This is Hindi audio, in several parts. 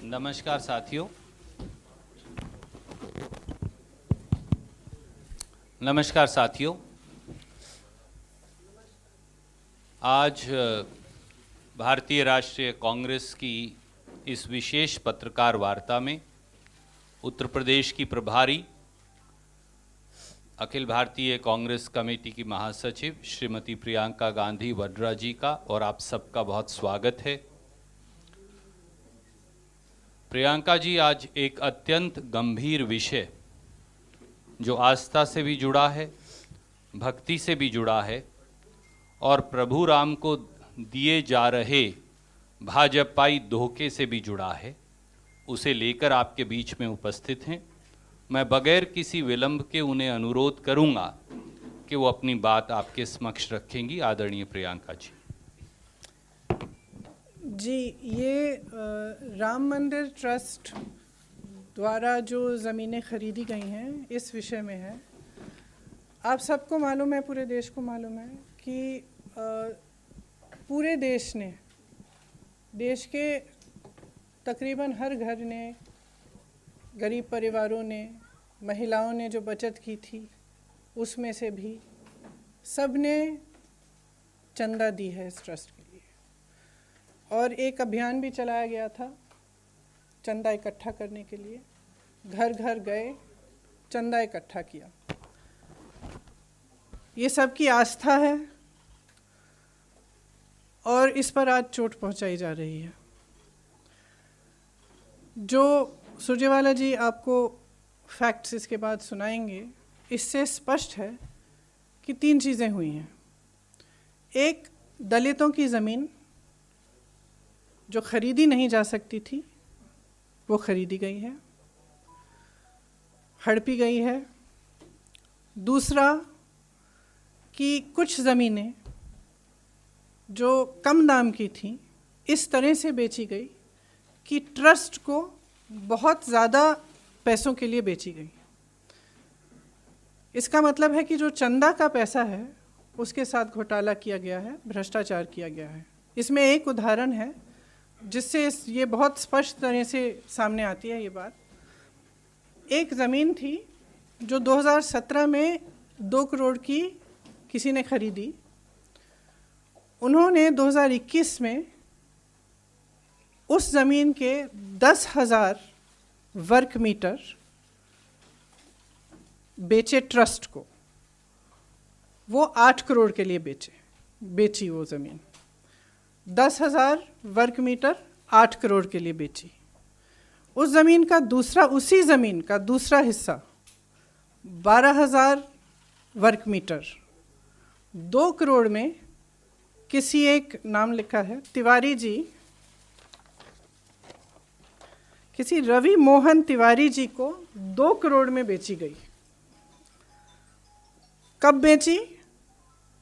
नमस्कार साथियों। नमस्कार साथियों। आज भारतीय राष्ट्रीय कांग्रेस की इस विशेष पत्रकार वार्ता में उत्तर प्रदेश की प्रभारी अखिल भारतीय कांग्रेस कमेटी की महासचिव श्रीमती प्रियंका गांधी वड्रा जी का और आप सबका बहुत स्वागत है। प्रियंका जी आज एक अत्यंत गंभीर विषय जो आस्था से भी जुड़ा है, भक्ति से भी जुड़ा है और प्रभु राम को दिए जा रहे भाजपाई धोखे से भी जुड़ा है, उसे लेकर आपके बीच में उपस्थित हैं। मैं बगैर किसी विलंब के उन्हें अनुरोध करूंगा कि वो अपनी बात आपके समक्ष रखेंगी। आदरणीय प्रियंका जी। जी, ये राम मंदिर ट्रस्ट द्वारा जो ज़मीनें खरीदी गई हैं इस विषय में है। आप सबको मालूम है, पूरे देश को मालूम है कि पूरे देश ने, देश के तकरीबन हर घर ने, गरीब परिवारों ने, महिलाओं ने जो बचत की थी उसमें से भी सब ने चंदा दी है इस ट्रस्ट के लिए। और एक अभियान भी चलाया गया था चंदा इकट्ठा करने के लिए। घर घर गए, चंदा इकट्ठा किया। ये सबकी आस्था है और इस पर आज चोट पहुंचाई जा रही है। जो सुरजेवाला जी आपको फैक्ट्स इसके बाद सुनाएंगे, इससे स्पष्ट है कि 3 चीज़ें हुई हैं। एक, दलितों की ज़मीन जो खरीदी नहीं जा सकती थी वो खरीदी गई है, हड़पी गई है। दूसरा कि कुछ ज़मीनें जो कम दाम की थी इस तरह से बेची गई कि ट्रस्ट को बहुत ज़्यादा पैसों के लिए बेची गई। इसका मतलब है कि जो चंदा का पैसा है उसके साथ घोटाला किया गया है, भ्रष्टाचार किया गया है। इसमें एक उदाहरण है जिससे ये बहुत स्पष्ट तरह से सामने आती है ये बात। एक ज़मीन थी जो 2017 में 2 करोड़ की किसी ने खरीदी। उन्होंने 2021 में उस ज़मीन के 10,000 वर्ग मीटर बेचे ट्रस्ट को। वो 8 करोड़ के लिए बेची वो ज़मीन। 10,000 वर्ग मीटर 8 करोड़ के लिए बेची। उस ज़मीन का उसी ज़मीन का दूसरा हिस्सा 12,000 वर्ग मीटर 2 करोड़ में किसी एक, नाम लिखा है तिवारी जी, किसी रवि मोहन तिवारी जी को 2 करोड़ में बेची गई। कब बेची?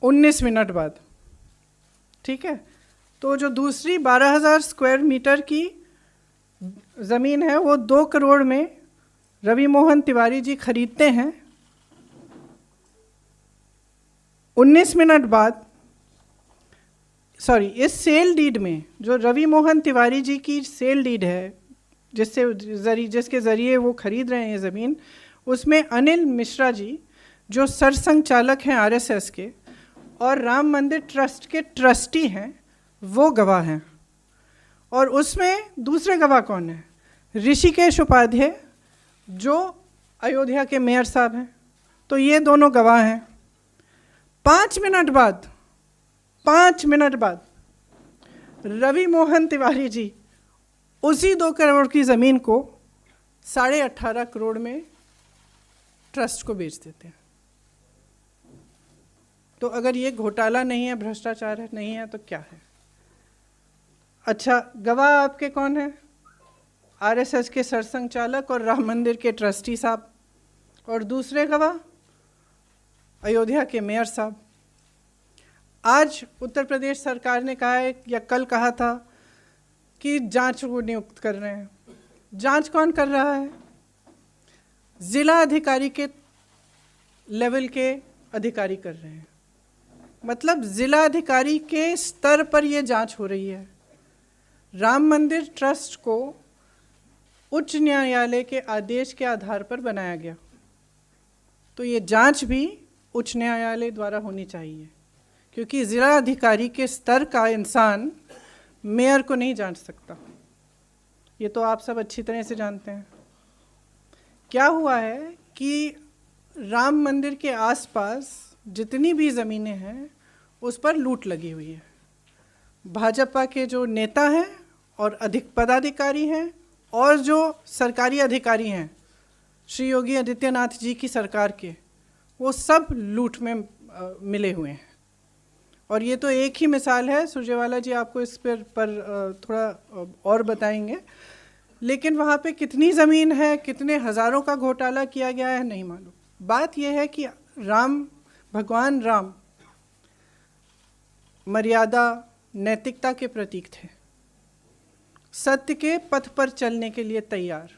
19 मिनट बाद। ठीक है। तो जो दूसरी 12,000 स्क्वायर मीटर की ज़मीन है वो 2 करोड़ में रवि मोहन तिवारी जी खरीदते हैं। 19 मिनट बाद, इस सेल डीड में, जो रवि मोहन तिवारी जी की सेल डीड है जिसके ज़रिए वो खरीद रहे हैं ज़मीन, उसमें अनिल मिश्रा जी जो सरसंघचालक हैं आरएसएस के और राम मंदिर ट्रस्ट के ट्रस्टी हैं, वो गवाह हैं। और उसमें दूसरे गवाह कौन है? ऋषिकेश उपाध्याय जो अयोध्या के मेयर साहब हैं। तो ये दोनों गवाह हैं। 5 मिनट बाद रवि मोहन तिवारी जी उसी 2 करोड़ की ज़मीन को 18.5 करोड़ में ट्रस्ट को बेच देते हैं। तो अगर ये घोटाला नहीं है, भ्रष्टाचार है, नहीं है, तो क्या है? अच्छा, गवाह आपके कौन है? आरएसएस के सरसंघचालक और राम मंदिर के ट्रस्टी साहब। और दूसरे गवाह अयोध्या के मेयर साहब। आज उत्तर प्रदेश सरकार ने कहा है, या कल कहा था, कि जांच को नियुक्त कर रहे हैं। जांच कौन कर रहा है? जिला अधिकारी के लेवल के अधिकारी कर रहे हैं। मतलब जिला अधिकारी के स्तर पर ये जांच हो रही है। राम मंदिर ट्रस्ट को उच्च न्यायालय के आदेश के आधार पर बनाया गया, तो ये जांच भी उच्च न्यायालय द्वारा होनी चाहिए, क्योंकि ज़िला अधिकारी के स्तर का इंसान मेयर को नहीं जांच सकता। ये तो आप सब अच्छी तरह से जानते हैं। क्या हुआ है कि राम मंदिर के आसपास जितनी भी ज़मीनें हैं उस पर लूट लगी हुई है। भाजपा के जो नेता हैं और अधिक पदाधिकारी हैं और जो सरकारी अधिकारी हैं श्री योगी आदित्यनाथ जी की सरकार के, वो सब लूट में मिले हुए हैं। और ये तो एक ही मिसाल है, सुरजेवाला जी आपको इस पर थोड़ा और बताएंगे, लेकिन वहाँ पे कितनी ज़मीन है, कितने हज़ारों का घोटाला किया गया है नहीं मालूम। बात यह है कि भगवान राम मर्यादा नैतिकता के प्रतीक थे, सत्य के पथ पर चलने के लिए तैयार।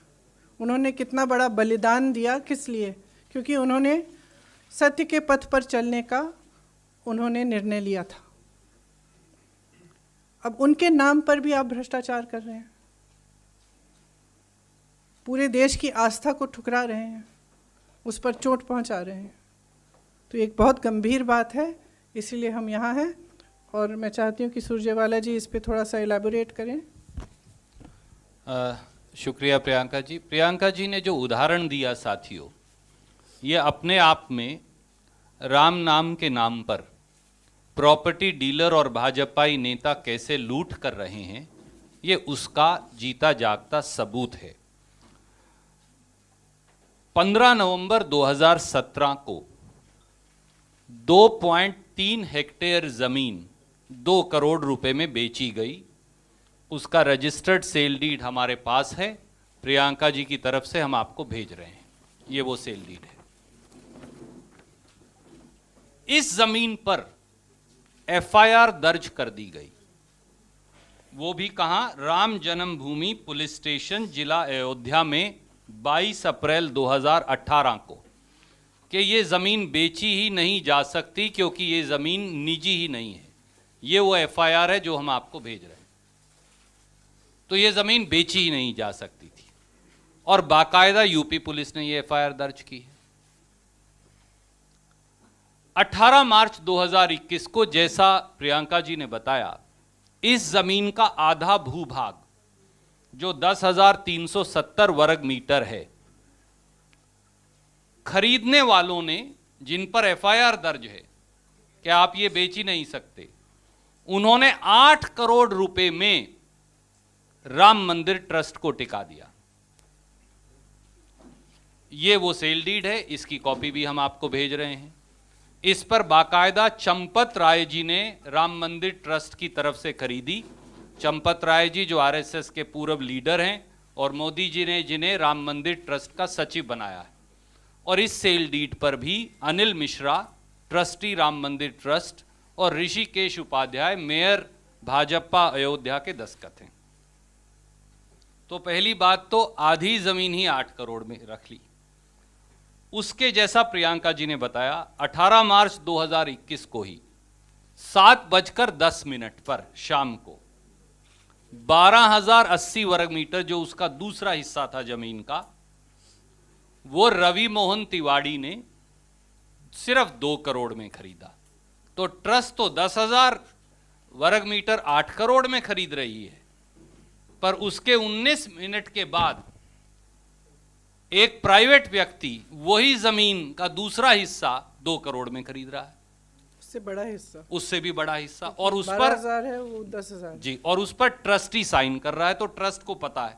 उन्होंने कितना बड़ा बलिदान दिया, किस लिए? क्योंकि उन्होंने सत्य के पथ पर चलने का उन्होंने निर्णय लिया था। अब उनके नाम पर भी आप भ्रष्टाचार कर रहे हैं, पूरे देश की आस्था को ठुकरा रहे हैं, उस पर चोट पहुंचा रहे हैं। तो एक बहुत गंभीर बात है, इसीलिए हम यहाँ हैं। और मैं चाहती हूँ कि सुरजेवाला जी इस पे थोड़ा सा एलैबोरेट करें। शुक्रिया प्रियंका जी। प्रियंका जी ने जो उदाहरण दिया साथियों, ये अपने आप में राम नाम के नाम पर प्रॉपर्टी डीलर और भाजपाई नेता कैसे लूट कर रहे हैं, ये उसका जीता जागता सबूत है। 15 नवंबर 2017 को 2.3 हेक्टेयर जमीन 2 करोड़ रुपए में बेची गई। उसका रजिस्टर्ड सेल डीड हमारे पास है, प्रियंका जी की तरफ से हम आपको भेज रहे हैं। ये वो सेल डीड है। इस जमीन पर एफआईआर दर्ज कर दी गई, वो भी कहां? राम जन्मभूमि पुलिस स्टेशन जिला अयोध्या में 22 अप्रैल 2018 को, कि ये ज़मीन बेची ही नहीं जा सकती क्योंकि ये ज़मीन निजी ही नहीं है। ये वो एफआईआर है जो हम आपको भेज रहे हैं। तो ये ज़मीन बेची ही नहीं जा सकती थी और बाकायदा यूपी पुलिस ने ये एफआईआर दर्ज की है। 18 मार्च 2021 को, जैसा प्रियंका जी ने बताया, इस ज़मीन का आधा भूभाग जो 10,370 वर्ग मीटर है, खरीदने वालों ने, जिन पर एफआईआर दर्ज है कि आप ये बेच ही नहीं सकते, उन्होंने 8 करोड़ रुपए में राम मंदिर ट्रस्ट को टिका दिया। ये वो सेल डीड है, इसकी कॉपी भी हम आपको भेज रहे हैं। इस पर बाकायदा चंपत राय जी ने राम मंदिर ट्रस्ट की तरफ से खरीदी। चंपत राय जी जो आरएसएस के पूर्व लीडर हैं और मोदी जी ने जिन्हें राम मंदिर ट्रस्ट का सचिव बनाया है। और इस सेल डीड पर भी अनिल मिश्रा, ट्रस्टी राम मंदिर ट्रस्ट, और ऋषिकेश उपाध्याय, मेयर भाजपा अयोध्या के दस्तखत हैं। तो पहली बात तो आधी जमीन ही 8 करोड़ में रख ली। उसके जैसा प्रियंका जी ने बताया, 18 मार्च 2021 को ही 7:10 पर शाम को 12,080 वर्ग मीटर जो उसका दूसरा हिस्सा था जमीन का, वो रवि मोहन तिवाड़ी ने सिर्फ 2 करोड़ में खरीदा। तो ट्रस्ट तो 10,000 वर्ग मीटर 8 करोड़ में खरीद रही है, पर उसके 19 मिनट के बाद एक प्राइवेट व्यक्ति वही जमीन का दूसरा हिस्सा 2 करोड़ में खरीद रहा है। उससे बड़ा हिस्सा, उससे भी बड़ा हिस्सा, और उस पर 12,000 है, वो 10,000 जी, और उस पर ट्रस्टी साइन कर रहा है। तो ट्रस्ट को पता है,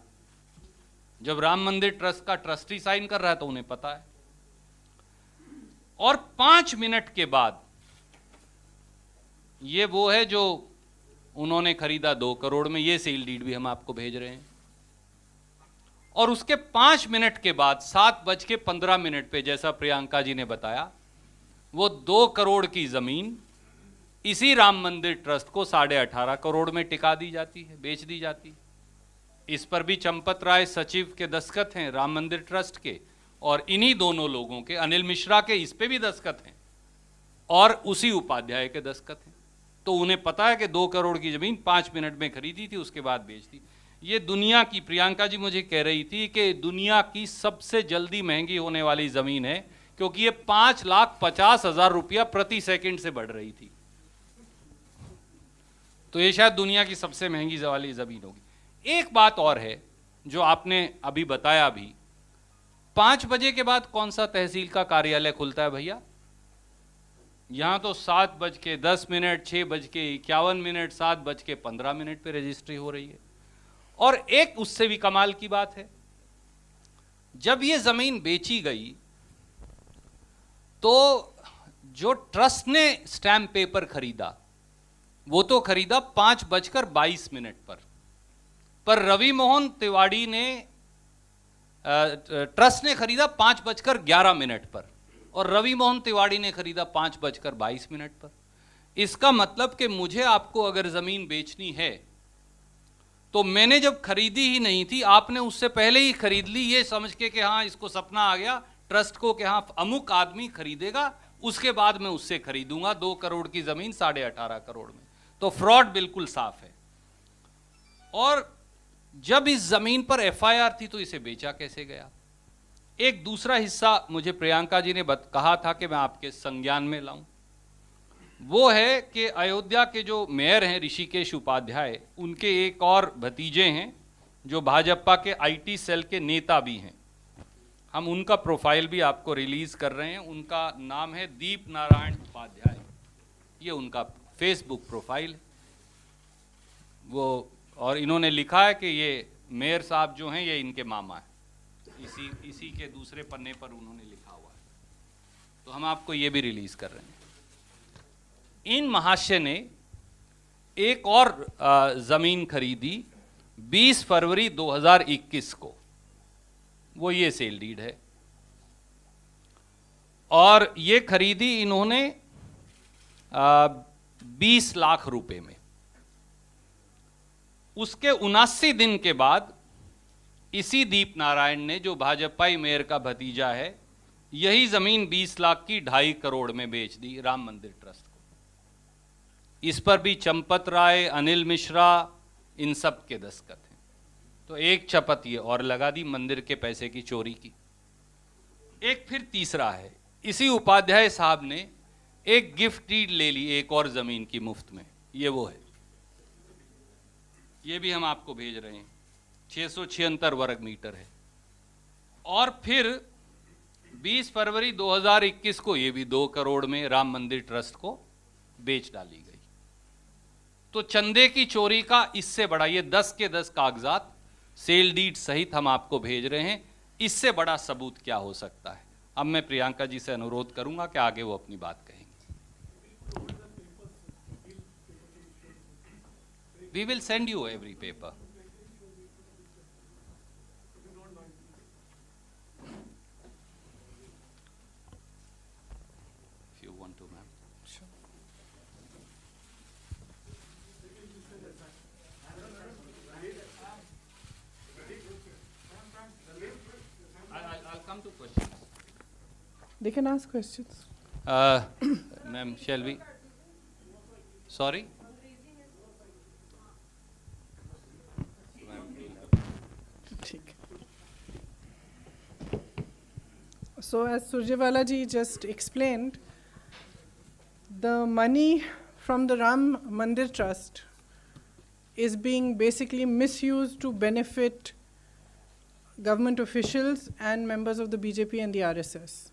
जब राम मंदिर ट्रस्ट का ट्रस्टी साइन कर रहा है तो उन्हें पता है। और 5 मिनट के बाद, ये वो है जो उन्होंने खरीदा 2 करोड़ में, ये सेल डीड भी हम आपको भेज रहे हैं। और उसके 5 मिनट के बाद 7:15 पे, जैसा प्रियंका जी ने बताया, वो 2 करोड़ की जमीन इसी राम मंदिर ट्रस्ट को 18.5 करोड़ में टिका दी जाती है, बेच दी जाती है। इस पर भी चंपत राय सचिव के दस्तखत हैं राम मंदिर ट्रस्ट के, और इन्हीं दोनों लोगों के, अनिल मिश्रा के, इस पे भी दस्तखत हैं, और उसी उपाध्याय के दस्तखत हैं। तो उन्हें पता है कि 2 करोड़ की जमीन 5 मिनट में खरीदी थी, उसके बाद बेच दी। ये दुनिया की, प्रियंका जी मुझे कह रही थी कि दुनिया की सबसे जल्दी महंगी होने वाली ज़मीन है, क्योंकि ये 5,50,000 रुपया प्रति सेकंड से बढ़ रही थी। तो ये शायद दुनिया की सबसे महंगी वाली ज़मीन होगी। एक बात और है जो आपने अभी बताया भी, 5 बजे के बाद कौन सा तहसील का कार्यालय खुलता है भैया? यहाँ तो 7:10, 6:51, 7:15 पे रजिस्ट्री हो रही है। और एक उससे भी कमाल की बात है, जब ये जमीन बेची गई तो जो ट्रस्ट ने स्टैम्प पेपर खरीदा वो तो खरीदा 5:22 पर रवि मोहन तिवाड़ी ने ट्रस्ट ने खरीदा 5:11 पर और रवि मोहन तिवाड़ी ने खरीदा 5:22 पर। इसका मतलब कि मुझे आपको अगर जमीन बेचनी है तो मैंने जब खरीदी ही नहीं थी, आपने उससे पहले ही खरीद ली ये समझ के कि हाँ इसको सपना आ गया ट्रस्ट को कि हाँ अमुक आदमी खरीदेगा, उसके बाद मैं उससे खरीदूंगा 2 करोड़ की जमीन 18.5 करोड़ में। तो फ्रॉड बिल्कुल साफ है। और जब इस जमीन पर एफआईआर थी तो इसे बेचा कैसे गया? एक दूसरा हिस्सा मुझे प्रियंका जी ने कहा था कि मैं आपके संज्ञान में लाऊं, वो है कि अयोध्या के जो मेयर हैं ऋषिकेश उपाध्याय, उनके एक और भतीजे हैं जो भाजपा के आईटी सेल के नेता भी हैं। हम उनका प्रोफाइल भी आपको रिलीज कर रहे हैं। उनका नाम है दीप नारायण उपाध्याय, ये उनका फेसबुक प्रोफाइल है वो। और इन्होंने लिखा है कि ये मेयर साहब जो हैं ये इनके मामा हैं, इसी के दूसरे पन्ने पर उन्होंने लिखा हुआ है। तो हम आपको ये भी रिलीज कर रहे हैं। इन महाशय ने एक और जमीन खरीदी 20 फरवरी 2021 को, वो ये सेल डीड है। और ये खरीदी इन्होंने 20 लाख रुपए में। उसके 79 दिन के बाद इसी दीप नारायण ने, जो भाजपाई मेयर का भतीजा है, यही जमीन 20 लाख की 2.5 करोड़ में बेच दी राम मंदिर ट्रस्ट को। इस पर भी चंपत राय, अनिल मिश्रा, इन सब के दस्तखत हैं। तो एक चपत ये और लगा दी मंदिर के पैसे की चोरी की। एक फिर तीसरा है, इसी उपाध्याय साहब ने एक गिफ्ट डीड ले ली एक और जमीन की मुफ्त में, ये वो है, ये भी हम आपको भेज रहे हैं, 676 वर्ग मीटर है। और फिर 20 फरवरी 2021 को ये भी 2 करोड़ में राम मंदिर ट्रस्ट को बेच डाली गई। तो चंदे की चोरी का इससे बड़ा, ये 10 के 10 कागजात सेल डीड सहित हम आपको भेज रहे हैं, इससे बड़ा सबूत क्या हो सकता है? अब मैं प्रियंका जी से अनुरोध करूंगा कि आगे वो अपनी बात कहेंगे। We will send you every paper. If you want to, ma'am. Sure. I'll come to questions. They can ask questions. Ma'am, shall we? Sorry? So as Surjewala ji just explained, the money from the Ram Mandir Trust is being basically misused to benefit government officials and members of the BJP and the RSS.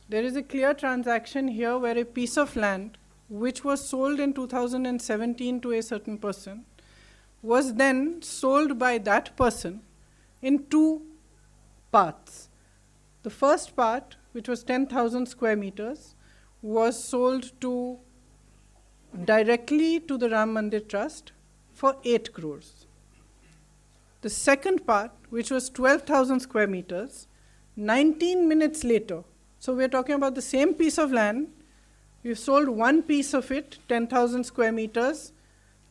There is a clear transaction here where a piece of land which was sold in 2017 to a certain person was then sold by that person in 2 parts. The first part, which was 10,000 square meters, was sold directly to the Ram Mandir Trust for 8 crores. The second part, which was 12,000 square meters, 19 minutes later, so we're talking about the same piece of land, we've sold one piece of it, 10,000 square meters,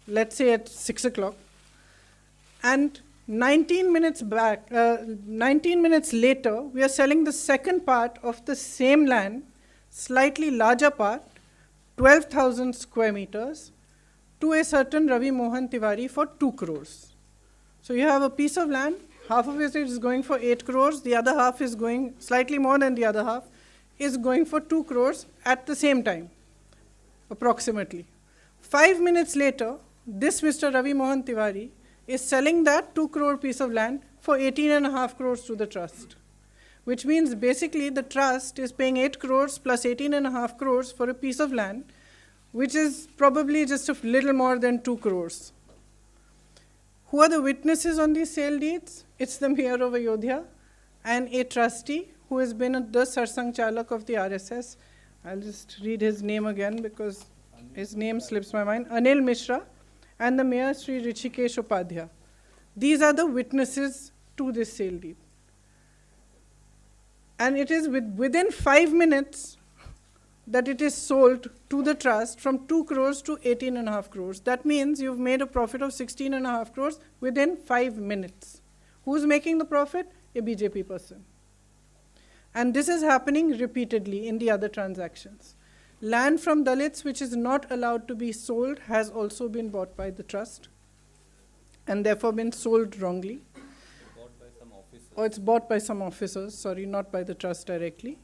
let's say at 6 o'clock, and 19 minutes later, we are selling the second part of the same land, slightly larger part, 12,000 square meters, to a certain Ravi Mohan Tiwari for 2 crores. So you have a piece of land, half of it is going for 8 crores, the other half is going, slightly more than the other half, is going for 2 crores at the same time, approximately. 5 minutes later, this Mr. Ravi Mohan Tiwari is selling that 2 crore piece of land for 18.5 crores to the trust, which means basically the trust is paying 8 crores plus 18.5 crores for a piece of land, which is probably just a little more than 2 crores. Who are the witnesses on these sale deeds? It's the mayor of Ayodhya and a trustee who has been the Sarsang Chalak of the RSS. I'll just read his name again because his name slips my mind. Anil Mishra and the mayor Sri Rishikesh Upadhyay. These are the witnesses to this sale deed. And it is within 5 minutes that it is sold to the trust from 2 crores to 18.5 crores. That means you've made a profit of 16.5 crores within 5 minutes. Who's making the profit? A BJP person. And this is happening repeatedly in the other transactions. Land from Dalits which is not allowed to be sold has also been bought by the trust and therefore been sold wrongly. Bought by some officers. Or it's bought by some officers, sorry, not by the trust directly.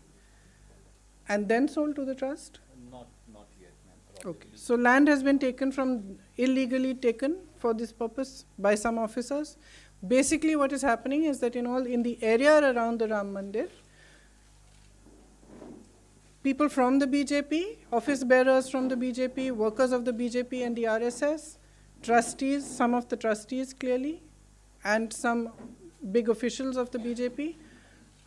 And then sold to the trust? Not yet, ma'am. Okay. So land has been taken from, illegally taken for this purpose by some officers. Basically what is happening is that in the area around the Ram Mandir, people from the BJP, office bearers from the BJP, workers of the BJP and the RSS, trustees, some of the trustees clearly, and some big officials of the BJP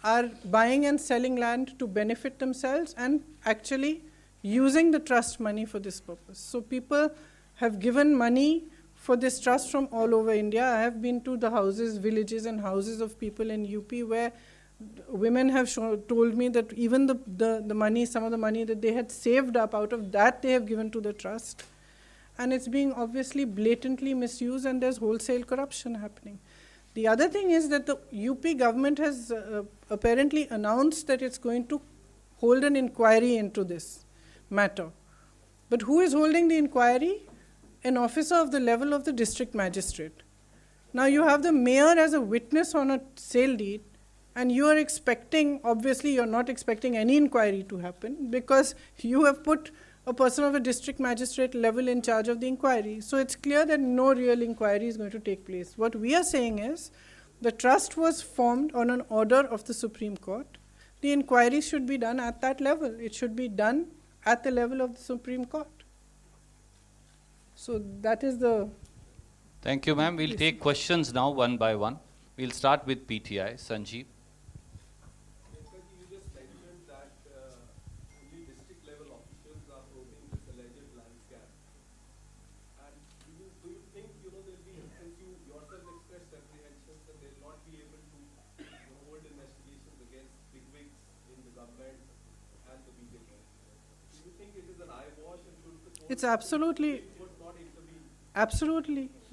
are buying and selling land to benefit themselves and actually using the trust money for this purpose. So people have given money for this trust from all over India. I have been to the houses, villages and houses of people in UP where women have told me that even the money, some of the money that they had saved up, out of that they have given to the trust. And it's being obviously blatantly misused and there's wholesale corruption happening. The other thing is that the UP government has apparently announced that it's going to hold an inquiry into this matter. But who is holding the inquiry? An officer of the level of the district magistrate. Now you have the mayor as a witness on a sale deed, and you are expecting, obviously you're not expecting any inquiry to happen because you have put a person of a district magistrate level in charge of the inquiry. So it's clear that no real inquiry is going to take place. What we are saying is the trust was formed on an order of the Supreme Court. The inquiry should be done at that level. It should be done at the level of the Supreme Court. So that is the... Thank you, ma'am. We'll take questions now one by one. We'll start with PTI. Sanjeev. It's absolutely,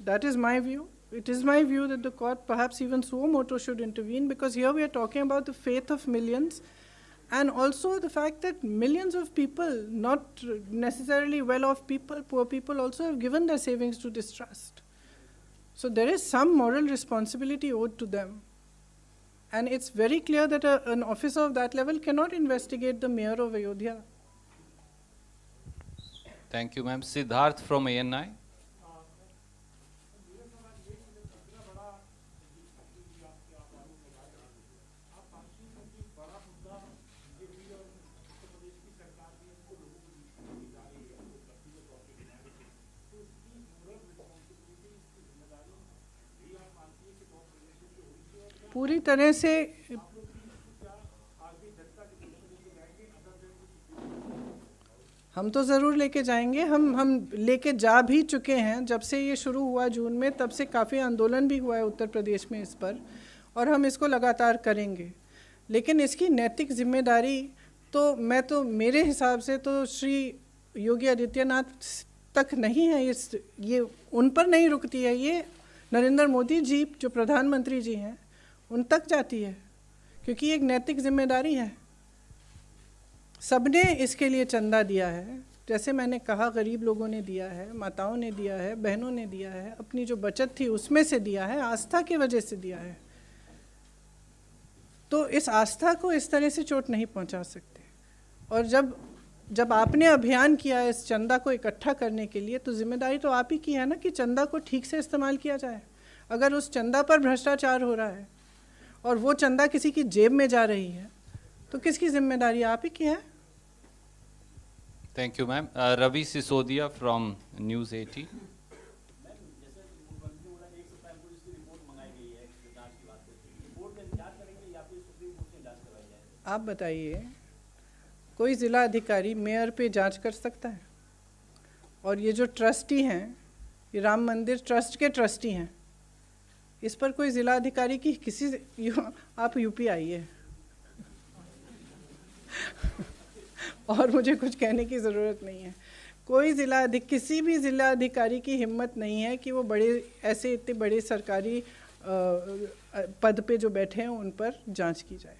that is my view. It is my view that the court, perhaps even suo motu, should intervene because here we are talking about the faith of millions and also the fact that millions of people, not necessarily well-off people, poor people also have given their savings to this trust. So there is some moral responsibility owed to them. And it's very clear that an officer of that level cannot investigate the mayor of Ayodhya. Thank you, ma'am. Siddharth from ANI. पूरी तरह से हम तो ज़रूर लेके जाएंगे, हम लेके जा भी चुके हैं। जब से ये शुरू हुआ जून में, तब से काफ़ी आंदोलन भी हुआ है उत्तर प्रदेश में इस पर, और हम इसको लगातार करेंगे। लेकिन इसकी नैतिक जिम्मेदारी तो मेरे हिसाब से तो श्री योगी आदित्यनाथ तक नहीं है, ये उन पर नहीं रुकती है, ये नरेंद्र मोदी जी जो प्रधानमंत्री जी हैं उन तक जाती है, क्योंकि एक नैतिक जिम्मेदारी है। सबने इसके लिए चंदा दिया है, जैसे मैंने कहा, गरीब लोगों ने दिया है, माताओं ने दिया है, बहनों ने दिया है, अपनी जो बचत थी उसमें से दिया है, आस्था की वजह से दिया है। तो इस आस्था को इस तरह से चोट नहीं पहुंचा सकते। और जब आपने अभियान किया है इस चंदा को इकट्ठा करने के लिए, तो जिम्मेदारी तो आप ही की है ना कि चंदा को ठीक से इस्तेमाल किया जाए। अगर उस चंदा पर भ्रष्टाचार हो रहा है और वो चंदा किसी की जेब में जा रही है, तो किसकी जिम्मेदारी? आप ही की है। Thank you ma'am. Ravi Sisodia from news 18। आप बताइए, कोई ज़िला अधिकारी मेयर पे जांच कर सकता है? और ये जो ट्रस्टी हैं, ये राम मंदिर ट्रस्ट के ट्रस्टी हैं, इस पर कोई ज़िला अधिकारी की आप यूपी आइए और मुझे कुछ कहने की ज़रूरत नहीं है। किसी भी ज़िला अधिकारी की हिम्मत नहीं है कि वो इतने बड़े सरकारी पद पे जो बैठे हैं उन पर जांच की जाए।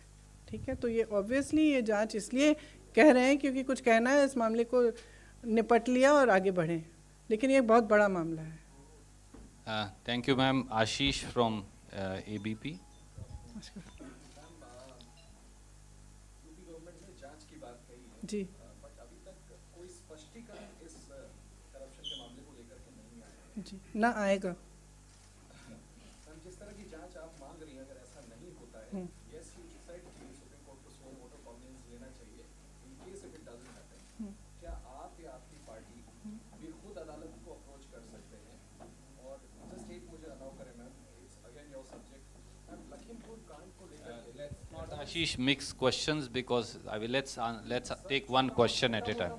ठीक है, तो ये ऑब्वियसली ये जांच इसलिए कह रहे हैं क्योंकि कुछ कहना है, इस मामले को निपट लिया और आगे बढ़ें, लेकिन ये एक बहुत बड़ा मामला है। Thank you ma'am. Ashish from ABP. जी, बट अभी तक कोई स्पष्टीकरण इस करप्शन के मामले को लेकर के नहीं आया है। जी, ना आएगा। मैम, जिस तरह की जांच आप मांग रही हैं, अगर ऐसा नहीं होता है, यस यू डिसाइड कि सुप्रीम कोर्ट को सो वोटर कॉग्निजेंस लेना चाहिए। In case if it doesn't happen, क्या आप या आपकी पार्टी भी खुद अदालत को अप्रोच कर सकते हैं? और जस्ट एक मुझे अलाउ करें ma'am, it's again your subject. Ma'am, Lakhimpur कांड को लेकर के Let's not Ashish mix questions because let's take one question at a time.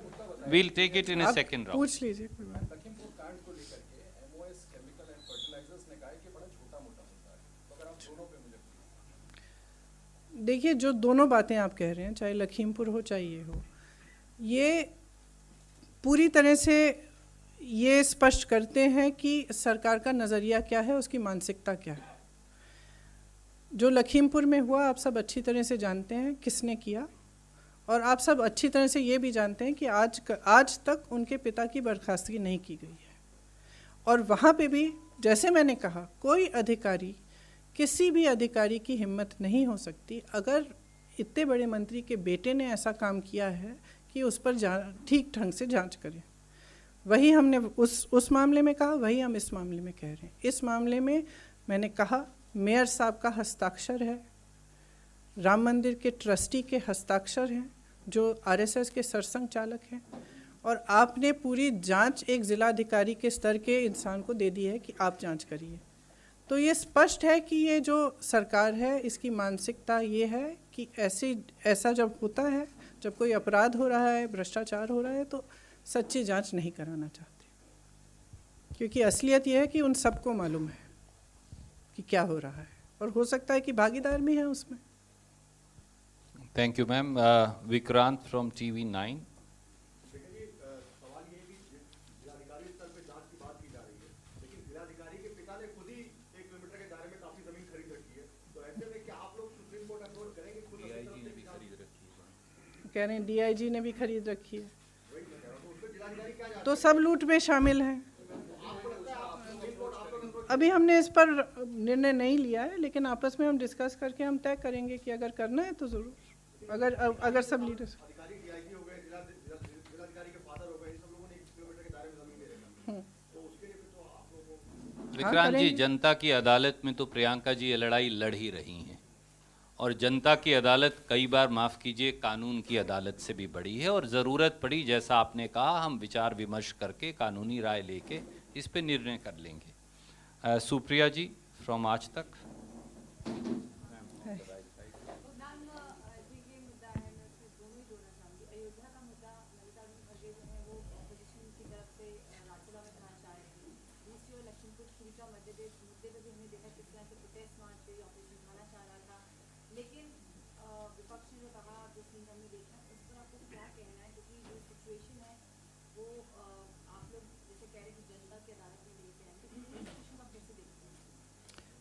We'll take it in a आप second round. पूछ लीजिए, कोई बात नहीं। लखीमपुर कांड को लेकर के एमओएस केमिकल एंड फर्टिलाइजर्स ने कहा है कि बड़ा छोटा मोटा होता है। तो अगर आप दोनों पे मुझे देखिए, जो दोनों बातें आप कह रहे हैं, चाहे लखीमपुर हो चाहे ये हो, ये पूरी तरह से ये स्पष्ट करते हैं कि सरकार का नज़रिया क्या है, उसकी मानसिकता क्या है। जो लखीमपुर में हुआ आप सब अच्छी तरह से जानते हैं किसने किया, और आप सब अच्छी तरह से ये भी जानते हैं कि आज तक उनके पिता की बर्खास्तगी नहीं की गई है। और वहाँ पे भी, जैसे मैंने कहा, कोई अधिकारी, किसी भी अधिकारी की हिम्मत नहीं हो सकती, अगर इतने बड़े मंत्री के बेटे ने ऐसा काम किया है, कि उस पर ठीक ढंग से जांच करें। वही हमने उस मामले में कहा, वही हम इस मामले में कह रहे हैं। इस मामले में मैंने कहा, मेयर साहब का हस्ताक्षर है, राम मंदिर के ट्रस्टी के हस्ताक्षर हैं, जो आरएसएस के सरसंघ चालक हैं, और आपने पूरी जांच एक ज़िलाधिकारी के स्तर के इंसान को दे दी है कि आप जांच करिए। तो ये स्पष्ट है कि ये जो सरकार है, इसकी मानसिकता ये है कि ऐसा जब होता है, जब कोई अपराध हो रहा है, भ्रष्टाचार हो रहा है, तो सच्ची जांच नहीं कराना चाहते, क्योंकि असलियत ये है कि उन सबको मालूम है कि क्या हो रहा है, और हो सकता है कि भागीदार भी हैं उसमें। Thank you ma'am. Vikrant from TV9। सवाल ये है कि जिलाधिकारी स्तर पे जांच की बात की जा रही है, लेकिन जिलाधिकारी के पिता ने खुद ही 1 किलोमीटर के दायरे में काफी जमीन खरीद रखी है। तो ऐसे में क्या आप लोग सुप्रीम कोर्ट अप्रोच करेंगे? खुद DIG ने भी खरीद रखी है। कह रहे हैं DIG ने भी खरीद रखी है, वही मैं कह रहा हूं, उसको जिलाधिकारी क्या तो सब लूट में शामिल हैं। आपको लगता है आप सुप्रीम कोर्ट आप लोग अप्रोच? अभी हमने इस पर निर्णय नहीं लिया है, लेकिन आपस में हम डिस्कस करके हम तय करेंगे कि अगर करना है तो ज़रूर, अगर सब लीडर्स। अधिकारी DIG हो गए, जिलाधिकारी के फादर हो गए, सब लोगों ने 1 किलोमीटर के दायरे में जमीन ले रखी, तो उसके लिए फिर तो आप लोगों को विक्रांत जी, करेंगे। जनता की अदालत में तो प्रियंका जी ये लड़ाई लड़ ही रही हैं, और जनता की अदालत कई बार, माफ़ कीजिए, कानून की अदालत से भी बड़ी है, और ज़रूरत पड़ी, जैसा आपने कहा, हम विचार विमर्श करके कानूनी राय लेके इस पे निर्णय कर लेंगे। सुप्रिया जी फ्रॉम आज तक।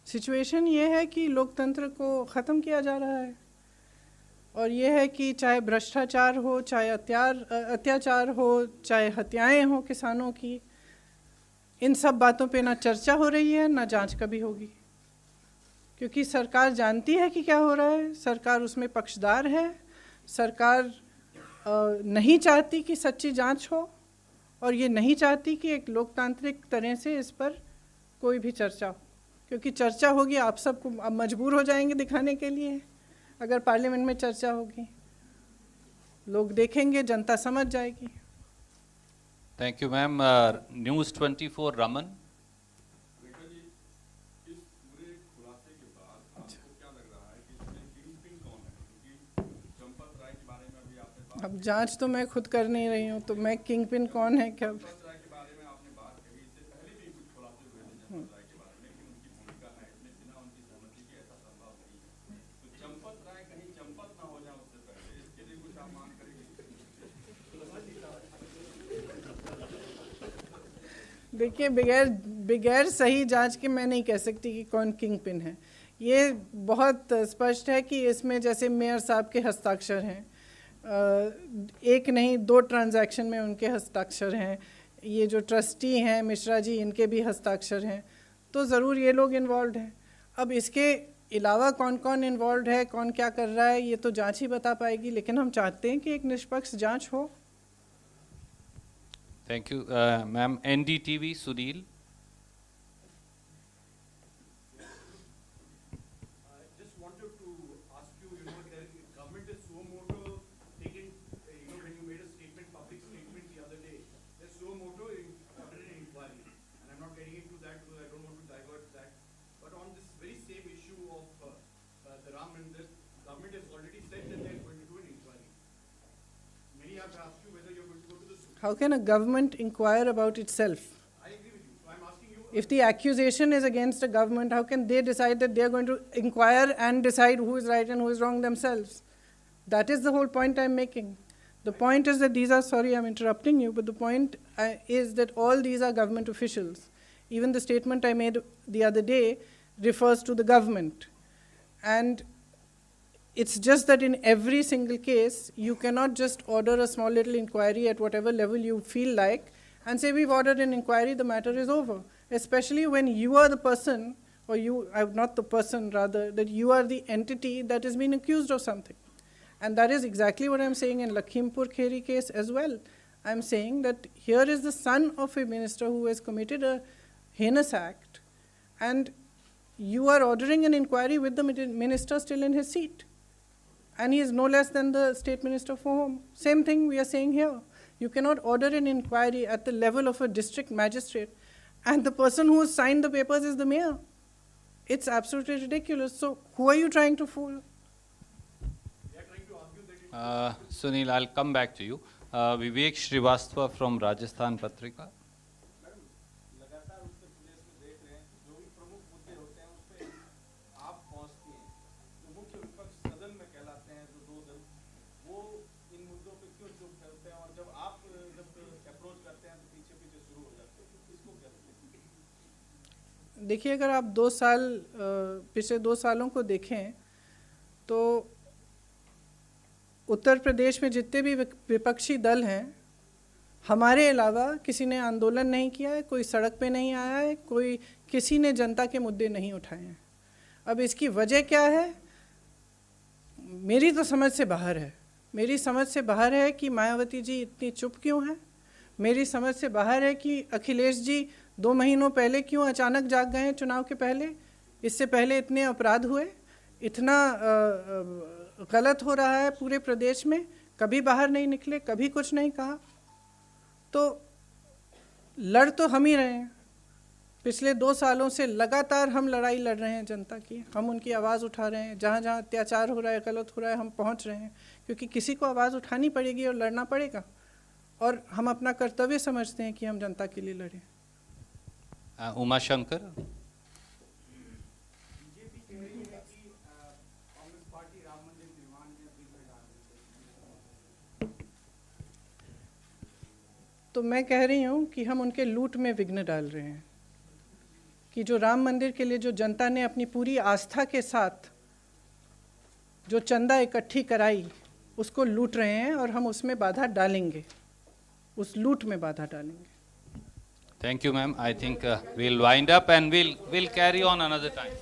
सिचुएशन ये है कि लोकतंत्र को ख़त्म किया जा रहा है, और ये है कि चाहे भ्रष्टाचार हो, चाहे अत्याचार हो, चाहे हत्याएं हो किसानों की, इन सब बातों पे ना चर्चा हो रही है, ना जांच कभी होगी, क्योंकि सरकार जानती है कि क्या हो रहा है, सरकार उसमें पक्षदार है, सरकार नहीं चाहती कि सच्ची जांच हो, और ये नहीं चाहती कि एक लोकतांत्रिक तरह से इस पर कोई भी चर्चा हो, क्योंकि चर्चा होगी आप सबको अब मजबूर हो जाएंगे दिखाने के लिए। अगर पार्लियामेंट में चर्चा होगी, लोग देखेंगे, जनता समझ जाएगी। Thank you ma'am. News 24 Raman. अब जांच तो मैं खुद कर नहीं रही हूँ, तो मैं किंग पिन कौन है क्या? देखिए, बगैर सही जांच के मैं नहीं कह सकती कि कौन किंग पिन है। ये बहुत स्पष्ट है कि इसमें जैसे मेयर साहब के हस्ताक्षर हैं, एक नहीं 2 ट्रांजैक्शन में उनके हस्ताक्षर हैं, ये जो ट्रस्टी हैं मिश्रा जी, इनके भी हस्ताक्षर हैं, तो ज़रूर ये लोग इन्वॉल्व हैं। अब इसके अलावा कौन कौन इन्वॉल्व है, कौन क्या कर रहा है, ये तो जांच ही बता पाएगी, लेकिन हम चाहते हैं कि एक निष्पक्ष जांच हो। Thank you ma'am. NDTV Sunil. How can a government inquire about itself? I agree with you. So I'm asking you. If the accusation is against a government, how can they decide that they are going to inquire and decide who is right and who is wrong themselves? That is the whole point I'm making. The point is that these are, sorry I'm interrupting you, but the point is that all these are government officials. Even the statement I made the other day refers to the government. And it's just that in every single case, you cannot just order a small little inquiry at whatever level you feel like and say, we've ordered an inquiry, the matter is over. Especially when you are the person, or you, not the person rather, that you are the entity that is being accused of something. And that is exactly what I'm saying in Lakhimpur Kheri case as well. I'm saying that here is the son of a minister who has committed a heinous act, and you are ordering an inquiry with the minister still in his seat. And he is no less than the state minister for home. Same thing we are saying here. You cannot order an inquiry at the level of a district magistrate, and the person who has signed the papers is the mayor. It's absolutely ridiculous. So who are you trying to fool? Sunil, I'll come back to you. Vivek Srivastava from Rajasthan Patrika. देखिए, अगर आप 2 साल पिछले 2 सालों को देखें तो उत्तर प्रदेश में जितने भी विपक्षी दल हैं, हमारे अलावा किसी ने आंदोलन नहीं किया है, कोई सड़क पे नहीं आया है, कोई किसी ने जनता के मुद्दे नहीं उठाए हैं। अब इसकी वजह क्या है? मेरी तो समझ से बाहर है। मेरी समझ से बाहर है कि मायावती जी इतनी चुप क्यों हैं। मेरी समझ से बाहर है कि अखिलेश जी 2 महीनों पहले क्यों अचानक जाग गए हैं चुनाव के पहले। इससे पहले इतने अपराध हुए, इतना गलत हो रहा है पूरे प्रदेश में, कभी बाहर नहीं निकले, कभी कुछ नहीं कहा। तो लड़ तो हम ही रहे हैं। पिछले 2 सालों से लगातार हम लड़ाई लड़ रहे हैं जनता की, हम उनकी आवाज़ उठा रहे हैं। जहाँ जहाँ अत्याचार हो रहा है, गलत हो रहा है, हम पहुँच रहे हैं, क्योंकि किसी को आवाज़ उठानी पड़ेगी और लड़ना पड़ेगा, और हम अपना कर्तव्य समझते हैं कि हम जनता के लिए लड़ें। उमा शंकर। तो मैं कह रही हूँ कि हम उनके लूट में विघ्न डाल रहे हैं, कि जो राम मंदिर के लिए जो जनता ने अपनी पूरी आस्था के साथ जो चंदा इकट्ठी कराई उसको लूट रहे हैं और हम उसमें बाधा डालेंगे, उस लूट में बाधा डालेंगे। Thank you, ma'am. I think we'll wind up and we'll carry on another time.